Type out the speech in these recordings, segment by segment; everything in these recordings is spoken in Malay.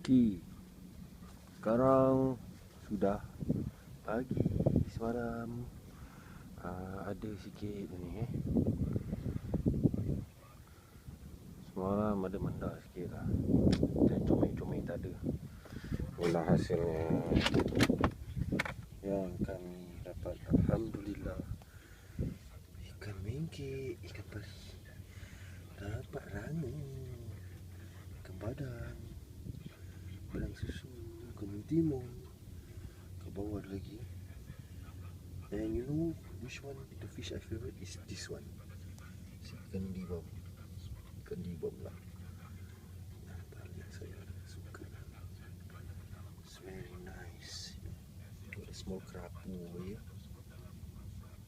Okey, sekarang sudah pagi. Semalam ada sikit ni Semalam ada mendak sikit lah. Dan comel-comel tak ada. Inilah hasilnya yang kami dapat. Alhamdulillah. Ikan mengkek, ikan peri, dapat rangi, ikan badan, belang susu, kembung timun. Ke bawah ada lagi. And you know which one the fish I favorite is this one. Ikan dibam. Ikan dibam lah. Yang paling saya suka. It's very nice. Got a small kerapu over here.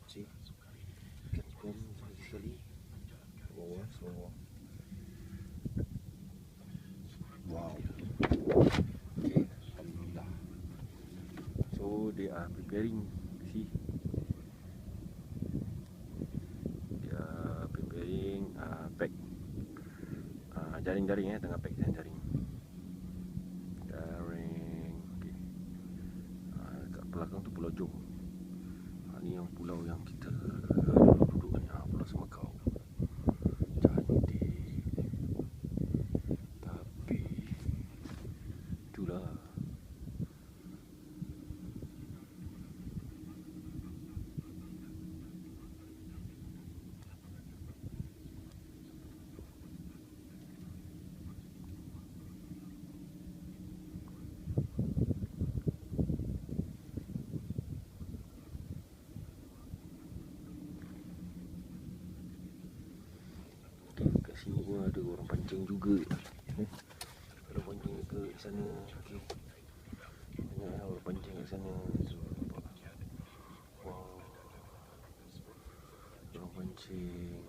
See? Ikan dibam lagi sekali. Bawah, bawah. Wow. Okay, alhamdulillah. So they are preparing. See? They are preparing pack. Jaring-jaring tengah pack jaring. Jaring. Okay. Kat belakang tu Pulau Jom. Ni yang pulau yang kita duduk ni, Pulau Semakau. Cantik. Tapi itulah. Kat sini pun ada orang pancing juga. Ada pancing ke sana. Okey. Banyak orang pancing kat sana. Wow. Orang pancing.